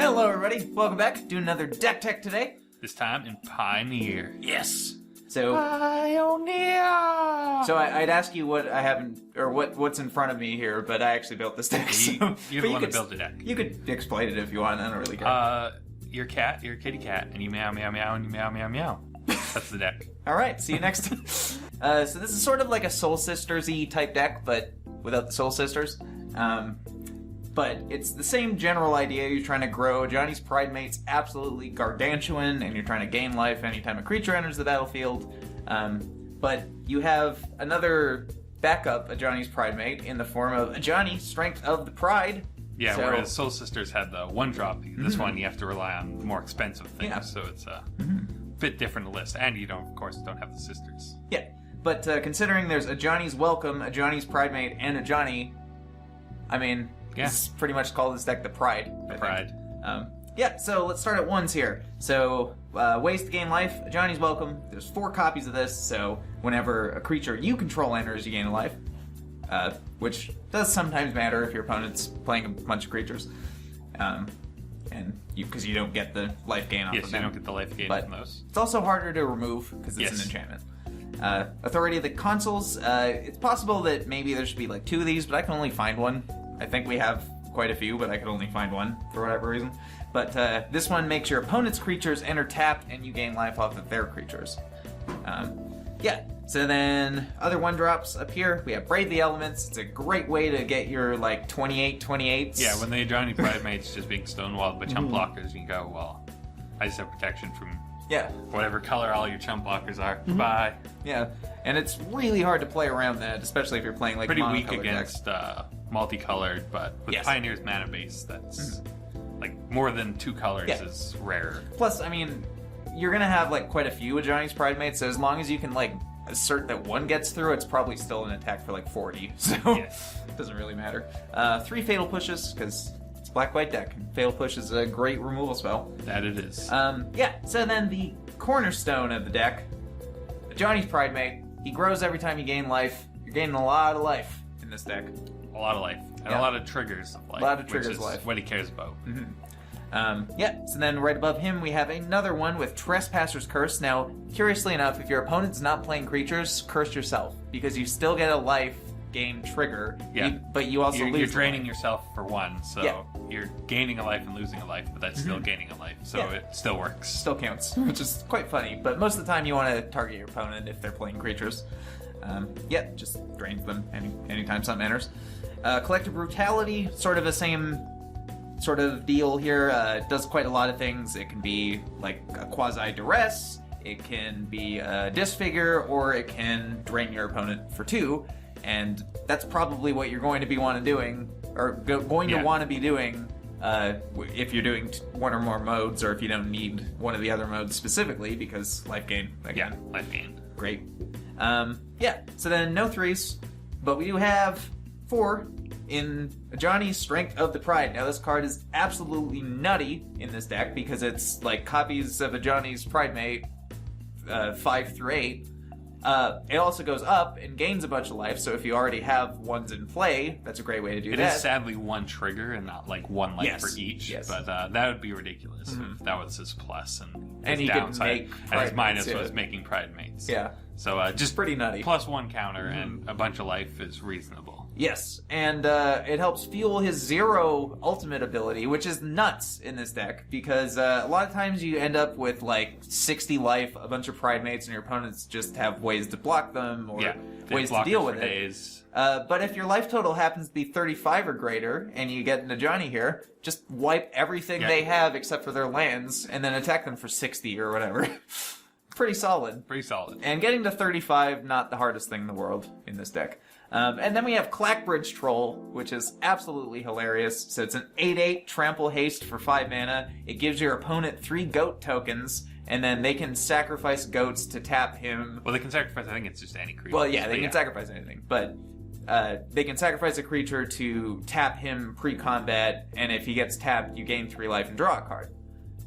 Hello everybody, welcome back. Doing another deck tech today. This time in Pioneer. Yes. So Pioneer! So I'd ask you what I haven't, or what's in front of me here, but I actually built this deck. You're the one that built the deck. You could explain it if you want, I don't really care. Your cat, you're a kitty cat, and you meow, meow, meow, and you meow, meow, meow. That's the deck. Alright, see you next time. So this is sort of like a Soul Sisters-y type deck, but without the Soul Sisters. But it's the same general idea. You're trying to grow. Ajani's Pridemate's absolutely gargantuan, and you're trying to gain life anytime a creature enters the battlefield. But you have another backup Ajani's Pridemate in the form of Ajani, Strength of the Pride. Yeah, whereas Soul Sisters had the one drop. This one you have to rely on more expensive things, Yeah. so it's a bit different list. And you don't, of course, don't have the sisters. Yeah, but considering there's Ajani's Welcome, Ajani's Pridemate, and Ajani, I mean, it's pretty much called this deck the Pride. The Pride. Yeah, so let's start at ones here. So, ways to gain life, Ajani's Welcome. There's 4 copies of this, so whenever a creature you control enters, you gain a life. Which does sometimes matter if your opponent's playing a bunch of creatures. And because you don't get the life gain off of them. Yes, you don't get the life gain from those. It's also harder to remove, because it's an enchantment. Authority of the Consuls, it's possible that maybe there should be like 2 of these, but I can only find one. I think we have quite a few, but I could only find one for whatever reason. But this one makes your opponent's creatures enter tapped, and you gain life off of their creatures. Yeah, so then other 1-drops up here. We have Brave the Elements. It's a great way to get your like 28/28s. Yeah, when the Ajani Pridemate's just being stonewalled by chump blockers, you can go, well, I just have protection from whatever color all your chump blockers are. Bye. Yeah, and it's really hard to play around that, especially if you're playing like pretty weak monocolored against multicolored, but with Pioneer's mana base, that's like more than 2 colors is rare. Plus, I mean, you're gonna have like quite a few Ajani's Pridemates, so as long as you can like assert that one gets through, it's probably still an attack for like 40. So it doesn't really matter. 3 Fatal Pushes because it's a black-white deck. Fatal Push is a great removal spell. That it is. Yeah. So then the cornerstone of the deck, Ajani's Pridemate. He grows every time you gain life. You're gaining a lot of life in this deck. A lot of life. And a lot of triggers of life. A lot of triggers which is of life. what he cares about. Yeah, so then right above him we have another one with Trespasser's Curse. Now, curiously enough, if your opponent's not playing creatures, curse yourself, because you still get a life gain trigger, but you also lose. You're draining yourself for 1, so you're gaining a life and losing a life, but that's still gaining a life, so it still works. Still counts, which is quite funny, but most of the time you want to target your opponent if they're playing creatures. Just drains them anytime something enters. Collective Brutality, sort of the same sort of deal here. It does quite a lot of things. It can be like a quasi-duress, it can be a disfigure, or it can drain your opponent for 2, and that's probably what you're going to be want to be doing if you're doing 1 or more modes, or if you don't need one of the other modes specifically, because life gain, again. Yeah, life gain. Great. So then no 3s, but we do have 4 in Ajani's Strength of the Pride. Now this card is absolutely nutty in this deck because it's like copies of Ajani's Pridemate 5 through 8. It also goes up and gains a bunch of life, so if you already have ones in play, that's a great way to do that. It is sadly 1 trigger and not like 1 life for each, but that would be ridiculous if that was his plus and his downside. And his minus was making Pridemates. Yeah. So just pretty nutty. Plus 1 counter and a bunch of life is reasonable. Yes, and it helps fuel his 0 ultimate ability, which is nuts in this deck, because a lot of times you end up with like 60 life, a bunch of Pridemates, and your opponents just have ways to block them, or ways to deal with it. But if your life total happens to be 35 or greater, and you get an Ajani here, just wipe everything they have except for their lands, and then attack them for 60 or whatever. Pretty solid. Pretty solid. And getting to 35, not the hardest thing in the world in this deck. And then we have Clackbridge Troll, which is absolutely hilarious. So it's an 8/8 trample haste for 5 mana. It gives your opponent 3 goat tokens, and then they can sacrifice goats to tap him. Well, they can sacrifice, I think it's just any creature. Well, yeah, they can sacrifice anything, but they can sacrifice a creature to tap him pre-combat, and if he gets tapped, you gain 3 life and draw a card.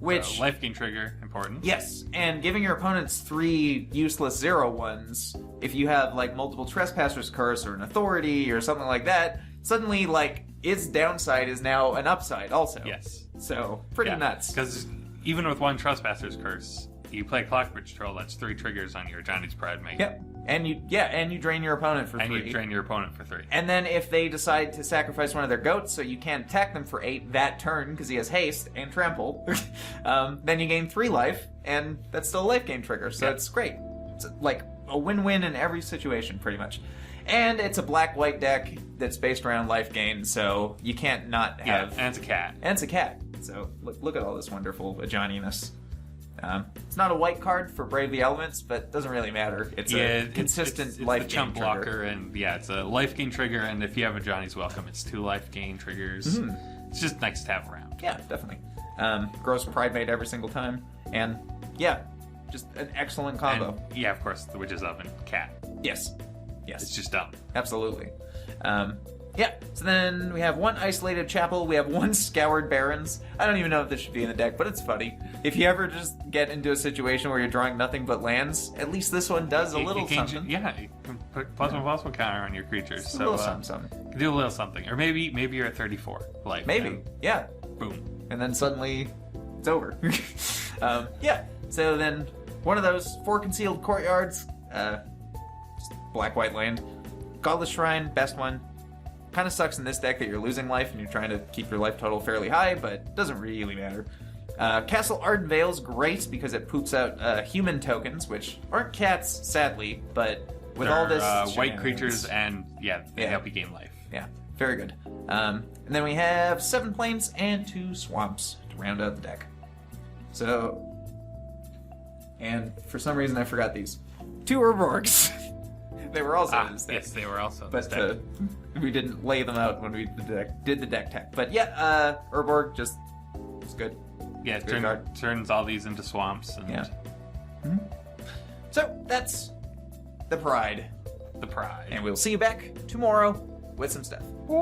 Which life gain trigger, important. Yes, and giving your opponents 3 useless 0/1s, if you have like multiple Trespasser's Curse or an Authority or something like that, suddenly, like, its downside is now an upside also. Yes. So, pretty nuts. Because even with one Trespasser's Curse, you play Clockbridge Troll, that's 3 triggers on your Ajani's Pridemate. Yep. And you drain your opponent for 3. And you drain your opponent for 3. And then if they decide to sacrifice one of their goats so you can't attack them for 8 that turn because he has haste and trample, then you gain 3 life, and that's still a life gain trigger, so it's great. It's like a win-win in every situation, pretty much. And it's a black-white deck that's based around life gain, so you can't not have... Yeah, and it's a cat. And it's a cat. So look at all this wonderful Ajani-ness. It's not a white card for Brave the Elements, but it doesn't really matter. It's a consistent it's life the gain chump trigger. blocker, and it's a life gain trigger, and if you have Ajani's Welcome, it's 2 life gain triggers. Mm-hmm. It's just nice to have around. Yeah, definitely. Grows Pridemate every single time, and just an excellent combo. And, of course, the Witch's Oven cat. Yes. It's just dumb. Absolutely. So then we have 1 Isolated Chapel, we have 1 Scoured Barrens. I don't even know if this should be in the deck, but it's funny. If you ever just get into a situation where you're drawing nothing but lands, at least this one does a little something. You can put +1/+1 counter on your creatures. So, a little something. You can do a little something. Or maybe you're at 34 life. Maybe, yeah. Boom. And then suddenly, it's over. So then, one of those 4 Concealed Courtyards, just black-white land. Godless Shrine, best one. Kind of sucks in this deck that you're losing life and you're trying to keep your life total fairly high, but doesn't really matter. Castle Arden Vale's great because it poops out human tokens, which aren't cats, sadly, but with all this white creatures, and they help you gain life. Yeah, very good. And then we have 7 plains and 2 swamps to round out the deck. So, and for some reason I forgot these. 2 Urborgs. They were also in this deck. Yes, they were also in this deck. We didn't lay them out when we did the deck tech. But Urborg just is good. Yeah, it turns all these into swamps. And... Yeah. Mm-hmm. So, that's the Pride. The Pride. And we'll see you back tomorrow with some stuff. Bye!